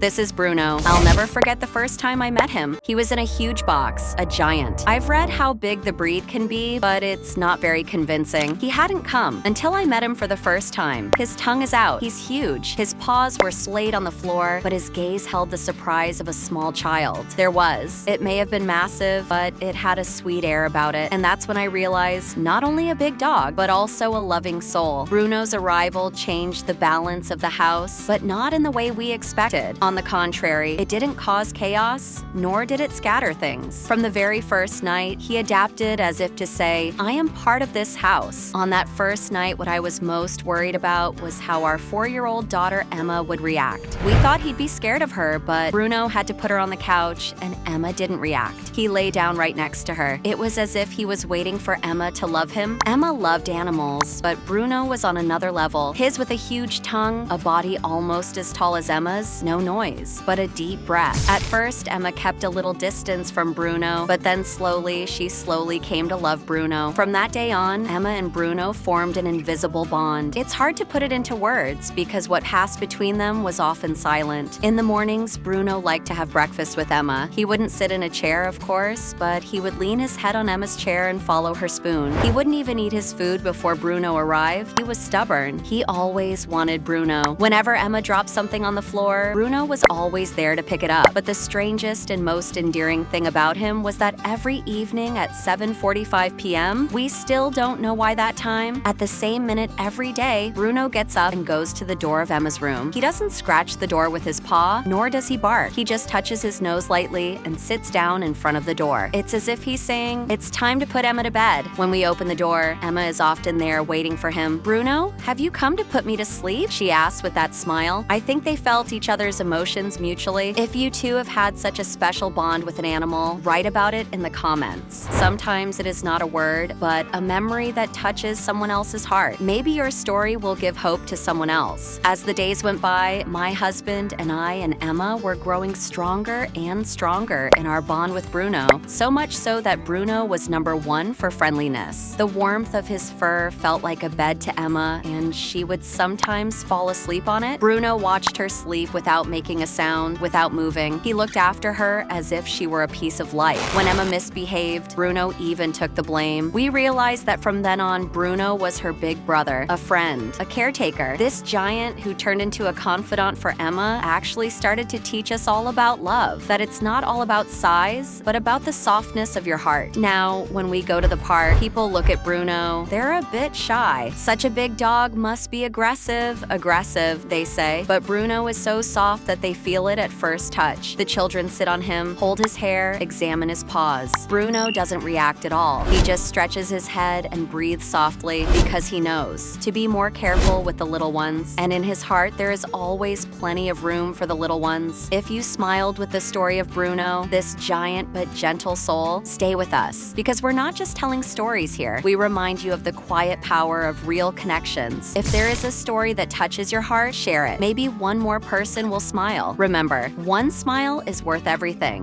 This is Bruno. I'll never forget the first time I met him. He was in a huge box, a giant. I've read how big the breed can be, but it's not very convincing. He hadn't come until I met him for the first time. His tongue is out. He's huge. His paws were slayed on the floor, but his gaze held the surprise of a small child. It may have been massive, but it had a sweet air about it. And that's when I realized not only a big dog, but also a loving soul. Bruno's arrival changed the balance of the house, but not in the way we expected. On the contrary, it didn't cause chaos, nor did it scatter things. From the very first night, he adapted as if to say, I am part of this house. On that first night, what I was most worried about was how our 4-year-old daughter Emma would react. We thought he'd be scared of her, but Bruno had to put her on the couch, and Emma didn't react. He lay down right next to her. It was as if he was waiting for Emma to love him. Emma loved animals, but Bruno was on another level. His with a huge tongue, a body almost as tall as Emma's, no noise, but a deep breath. At first, Emma kept a little distance from Bruno, but then she slowly came to love Bruno. From that day on, Emma and Bruno formed an invisible bond. It's hard to put it into words because what passed between them was often silent. In the mornings, Bruno liked to have breakfast with Emma. He wouldn't sit in a chair, of course, but he would lean his head on Emma's chair and follow her spoon. He wouldn't even eat his food before Bruno arrived. He was stubborn. He always wanted Bruno. Whenever Emma dropped something on the floor, Bruno was always there to pick it up. But the strangest and most endearing thing about him was that every evening at 7:45 p.m., we still don't know why that time, at the same minute every day, Bruno gets up and goes to the door of Emma's room. He doesn't scratch the door with his paw, nor does he bark. He just touches his nose lightly and sits down in front of the door. It's as if he's saying, it's time to put Emma to bed. When we open the door, Emma is often there waiting for him. Bruno, have you come to put me to sleep? She asks with that smile. I think they felt each other's emotions mutually. If you two have had such a special bond with an animal, write about it in the comments. Sometimes it is not a word, but a memory that touches someone else's heart. Maybe your story will give hope to someone else. As the days went by, my husband and I and Emma were growing stronger and stronger in our bond with Bruno, so much so that Bruno was #1 for friendliness. The warmth of his fur felt like a bed to Emma, and she would sometimes fall asleep on it. Bruno watched her sleep without making a sound, without moving. He looked after her as if she were a piece of life. When Emma misbehaved, Bruno even took the blame. We realized that from then on, Bruno was her big brother, a friend, a caretaker. This giant who turned into a confidant for Emma actually started to teach us all about love, that it's not all about size, but about the softness of your heart. Now, when we go to the park, people look at Bruno. They're a bit shy. Such a big dog must be aggressive, they say. But Bruno is so soft that they feel it at first touch. The children sit on him, hold his hair, examine his paws. Bruno doesn't react at all. He just stretches his head and breathes softly because he knows to be more careful with the little ones. And in his heart, there is always plenty of room for the little ones. If you smiled with the story of Bruno, this giant but gentle soul, stay with us because we're not just telling stories here. We remind you of the quiet power of real connections. If there is a story that touches your heart, share it. Maybe one more person will smile. Remember, one smile is worth everything.